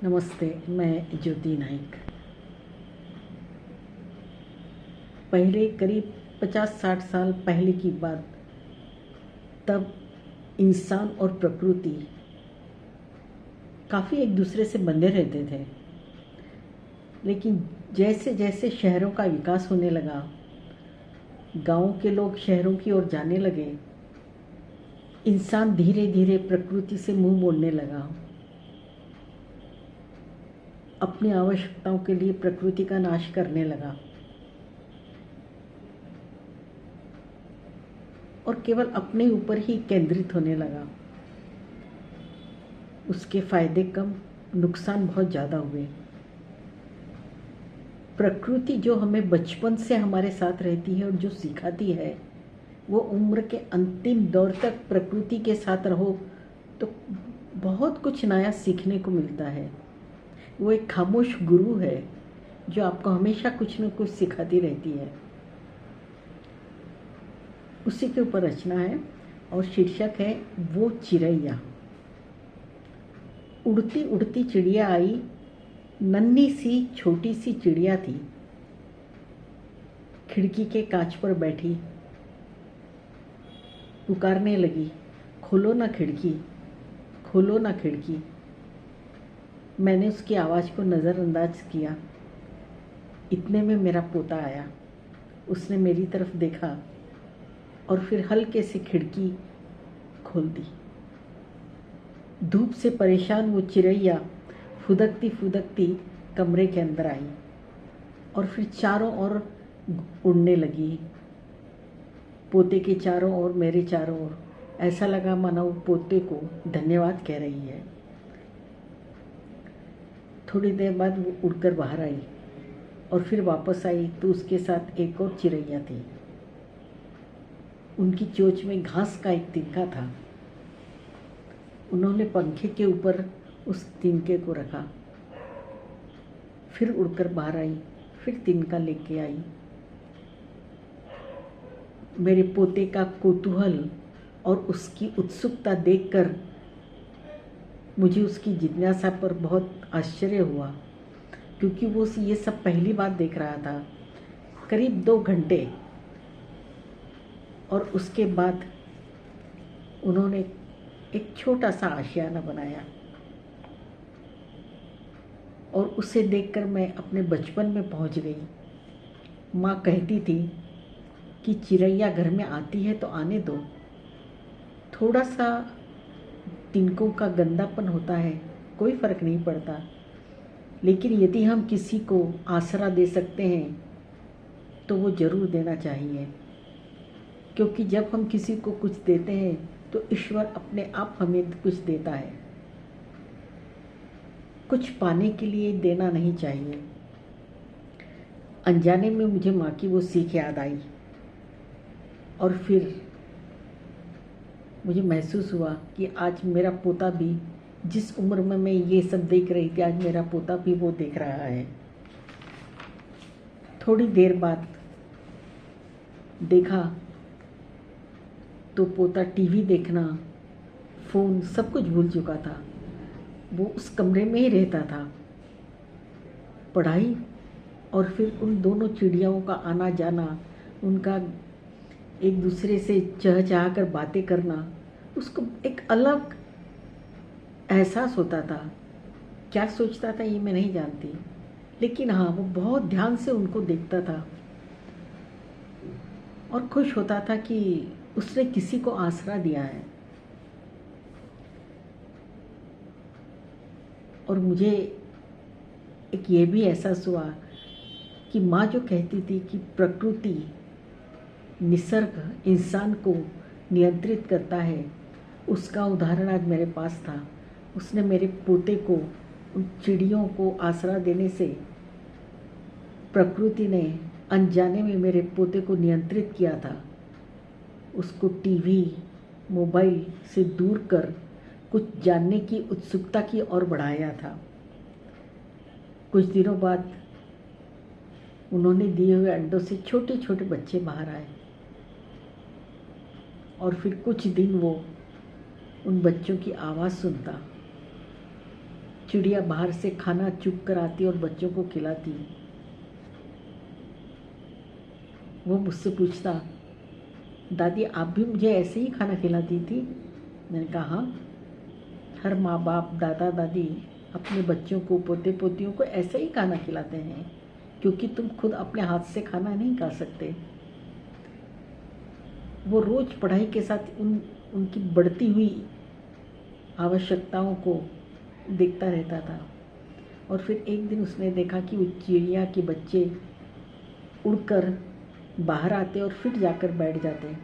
नमस्ते। मैं ज्योति नाइक। पहले करीब 50-60 साल पहले की बात, तब इंसान और प्रकृति काफ़ी एक दूसरे से बंधे रहते थे। लेकिन जैसे जैसे शहरों का विकास होने लगा, गांव के लोग शहरों की ओर जाने लगे, इंसान धीरे धीरे प्रकृति से मुंह मोड़ने लगा। अपनी आवश्यकताओं के लिए प्रकृति का नाश करने लगा और केवल अपने ऊपर ही केंद्रित होने लगा। उसके फायदे कम, नुकसान बहुत ज़्यादा हुए। प्रकृति जो हमें बचपन से हमारे साथ रहती है और जो सिखाती है, वो उम्र के अंतिम दौर तक प्रकृति के साथ रहो तो बहुत कुछ नया सीखने को मिलता है। वो एक खामोश गुरु है जो आपको हमेशा कुछ न कुछ सिखाती रहती है। उसी के ऊपर रचना है और शीर्षक है वो चिड़ैया। उड़ती उड़ती चिड़िया आई, नन्ही सी छोटी सी चिड़िया थी। खिड़की के कांच पर बैठी पुकारने लगी, खोलो ना खिड़की, खोलो ना खिड़की। मैंने उसकी आवाज़ को नज़रअंदाज किया। इतने में मेरा पोता आया। उसने मेरी तरफ देखा और फिर हल्के से खिड़की खोल दी। धूप से परेशान वो चिड़ैया फुदकती फुदकती कमरे के अंदर आई और फिर चारों ओर उड़ने लगी। पोते के चारों ओर, मेरे चारों ओर। ऐसा लगा मानो वो पोते को धन्यवाद कह रही है। थोड़ी देर बाद वो उड़कर बाहर आई और फिर वापस आई तो उसके साथ एक और चिड़ैया थी। उनकी चोंच में घास का एक तिनका था। उन्होंने पंखे के ऊपर उस तिनके को रखा, फिर उड़कर बाहर आई, फिर तिनका लेके आई। मेरे पोते का कौतूहल और उसकी उत्सुकता देखकर मुझे उसकी जिज्ञासा पर बहुत आश्चर्य हुआ, क्योंकि वो ये सब पहली बार देख रहा था। करीब 2 घंटे और उसके बाद उन्होंने एक छोटा सा आशियाना बनाया और उसे देखकर मैं अपने बचपन में पहुंच गई। माँ कहती थी कि चिड़ैया घर में आती है तो आने दो। थोड़ा सा तिनकों का गंदापन होता है, कोई फ़र्क नहीं पड़ता, लेकिन यदि हम किसी को आसरा दे सकते हैं तो वो ज़रूर देना चाहिए, क्योंकि जब हम किसी को कुछ देते हैं तो ईश्वर अपने आप हमें कुछ देता है। कुछ पाने के लिए देना नहीं चाहिए। अनजाने में मुझे माँ की वो सीख याद आई और फिर मुझे महसूस हुआ कि आज मेरा पोता भी, जिस उम्र में मैं ये सब देख रही थी, आज मेरा पोता भी वो देख रहा है। थोड़ी देर बाद देखा तो पोता टीवी देखना, फ़ोन सब कुछ भूल चुका था। वो उस कमरे में ही रहता था। पढ़ाई और फिर उन दोनों चिड़ियाओं का आना जाना, उनका एक दूसरे से चहचहा कर बातें करना, उसको एक अलग एहसास होता था। क्या सोचता था ये मैं नहीं जानती, लेकिन हाँ, वो बहुत ध्यान से उनको देखता था और खुश होता था कि उसने किसी को आसरा दिया है। और मुझे एक ये भी एहसास हुआ कि माँ जो कहती थी कि प्रकृति, निसर्ग इंसान को नियंत्रित करता है, उसका उदाहरण आज मेरे पास था। उसने मेरे पोते को, उन चिड़ियों को आसरा देने से प्रकृति ने अनजाने में मेरे पोते को नियंत्रित किया था। उसको टीवी, मोबाइल से दूर कर कुछ जानने की उत्सुकता की ओर बढ़ाया था। कुछ दिनों बाद उन्होंने दिए हुए अंडों से छोटे छोटे बच्चे बाहर आए और फिर कुछ दिन वो उन बच्चों की आवाज़ सुनता। चिड़िया बाहर से खाना चुग कर आती और बच्चों को खिलाती। वो मुझसे पूछता, दादी आप भी मुझे ऐसे ही खाना खिलाती थी? मैंने कहा हाँ, हर माँ बाप दादा दादी अपने बच्चों को पोते पोतियों को ऐसे ही खाना खिलाते हैं, क्योंकि तुम खुद अपने हाथ से खाना नहीं खा सकते। वो रोज़ पढ़ाई के साथ उनकी बढ़ती हुई आवश्यकताओं को देखता रहता था। और फिर एक दिन उसने देखा कि वो चिड़िया के बच्चे उड़कर बाहर आते और फिर जाकर बैठ जाते।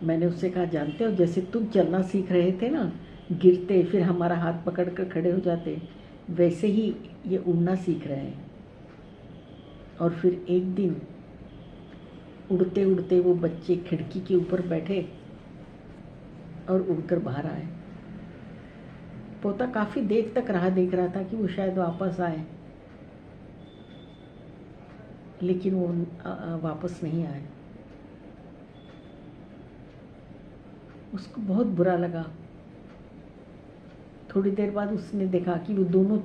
मैंने उससे कहा, जानते हो जैसे तुम चलना सीख रहे थे ना, गिरते फिर हमारा हाथ पकड़कर खड़े हो जाते, वैसे ही ये उड़ना सीख रहे हैं। और फिर एक दिन उड़ते उड़ते वो बच्चे खिड़की के ऊपर बैठे और उड़कर बाहर आए। पोता काफ़ी देर तक राह देख रहा था कि वो शायद वापस आए, लेकिन वो वापस नहीं आए। उसको बहुत बुरा लगा। थोड़ी देर बाद उसने देखा कि वो दोनों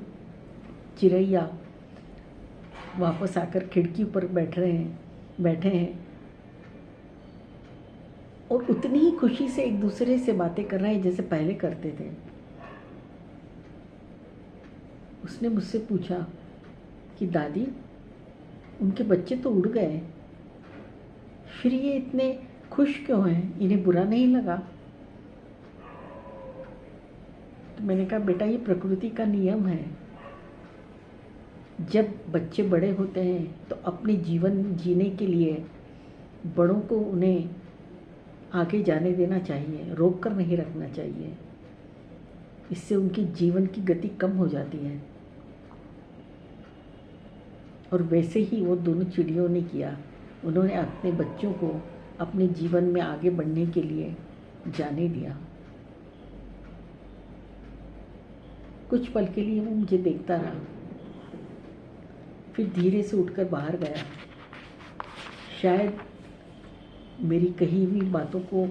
चिड़ैया वापस आकर खिड़की पर बैठे हैं और उतनी ही खुशी से एक दूसरे से बातें कर रहे हैं जैसे पहले करते थे। उसने मुझसे पूछा कि दादी उनके बच्चे तो उड़ गए, फिर ये इतने खुश क्यों हैं, इन्हें बुरा नहीं लगा? तो मैंने कहा, बेटा ये प्रकृति का नियम है। जब बच्चे बड़े होते हैं तो अपने जीवन जीने के लिए बड़ों को उन्हें आगे जाने देना चाहिए, रोक कर नहीं रखना चाहिए। इससे उनकी जीवन की गति कम हो जाती है। और वैसे ही वो दोनों चिड़ियों ने किया। उन्होंने अपने बच्चों को अपने जीवन में आगे बढ़ने के लिए जाने दिया। कुछ पल के लिए वो मुझे देखता रहा, फिर धीरे से उठकर बाहर गया। शायद मेरी कही हुई बातों को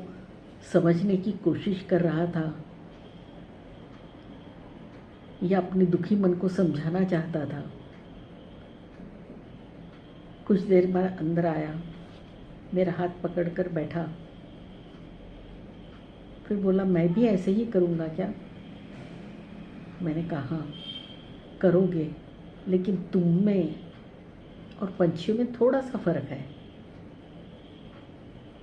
समझने की कोशिश कर रहा था या अपने दुखी मन को समझाना चाहता था। कुछ देर बाद अंदर आया, मेरा हाथ पकड़कर बैठा, फिर बोला, मैं भी ऐसे ही करूँगा क्या? मैंने कहा हाँ करोगे, लेकिन तुम में और पंछियों में थोड़ा सा फ़र्क है।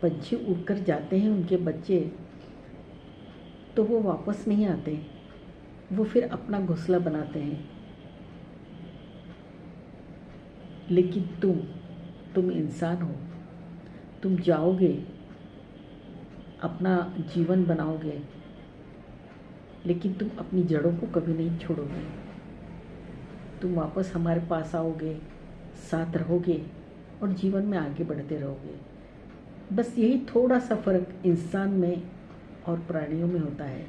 पंछी उड़कर जाते हैं, उनके बच्चे तो वो वापस नहीं आते, वो फिर अपना घोंसला बनाते हैं। लेकिन तुम इंसान हो, तुम जाओगे, अपना जीवन बनाओगे, लेकिन तुम अपनी जड़ों को कभी नहीं छोड़ोगे। तुम वापस हमारे पास आओगे, साथ रहोगे और जीवन में आगे बढ़ते रहोगे। बस यही थोड़ा सा फर्क इंसान में और प्राणियों में होता है।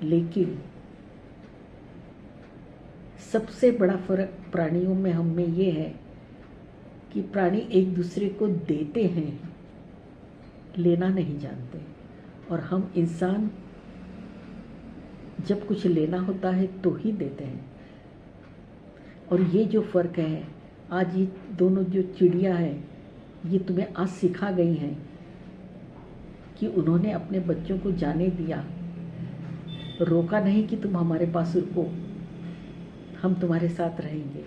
लेकिन सबसे बड़ा फर्क प्राणियों में हम में ये है कि प्राणी एक दूसरे को देते हैं, लेना नहीं जानते। और हम इंसान जब कुछ लेना होता है तो ही देते हैं। और ये जो फ़र्क है, आज ये दोनों जो चिड़िया हैं, ये तुम्हें आज सिखा गई हैं कि उन्होंने अपने बच्चों को जाने दिया, रोका नहीं कि तुम हमारे पास रुको, हम तुम्हारे साथ रहेंगे।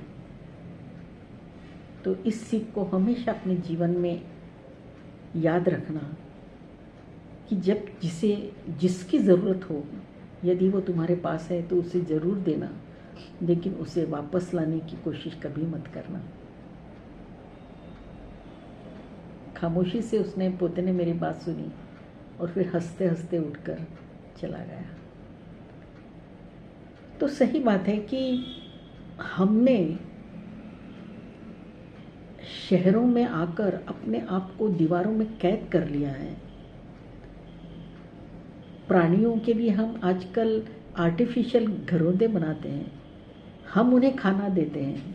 तो इस सीख को हमेशा अपने जीवन में याद रखना कि जब जिसकी ज़रूरत हो, यदि वो तुम्हारे पास है तो उसे ज़रूर देना, लेकिन उसे वापस लाने की कोशिश कभी मत करना। खामोशी से उसने पोते ने मेरी बात सुनी और फिर हंसते हंसते उठकर चला गया। तो सही बात है कि हमने शहरों में आकर अपने आप को दीवारों में कैद कर लिया है। प्राणियों के लिए हम आजकल आर्टिफिशियल घरौंदे बनाते हैं, हम उन्हें खाना देते हैं,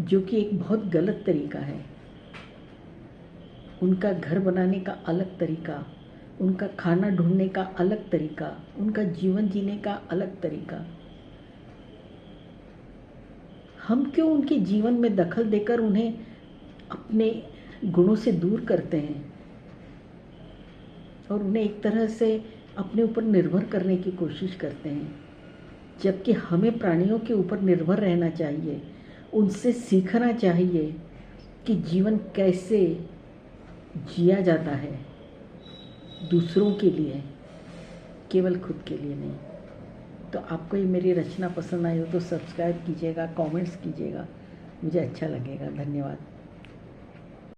जो कि एक बहुत गलत तरीका है। उनका घर बनाने का अलग तरीका, उनका खाना ढूंढने का अलग तरीका, उनका जीवन जीने का अलग तरीका। हम क्यों उनके जीवन में दखल देकर उन्हें अपने गुणों से दूर करते हैं और उन्हें एक तरह से अपने ऊपर निर्भर करने की कोशिश करते हैं, जबकि हमें प्राणियों के ऊपर निर्भर रहना चाहिए, उनसे सीखना चाहिए कि जीवन कैसे जिया जाता है, दूसरों के लिए, केवल खुद के लिए नहीं। तो आपको ये मेरी रचना पसंद आई हो तो सब्सक्राइब कीजिएगा, कमेंट्स कीजिएगा, मुझे अच्छा लगेगा। धन्यवाद।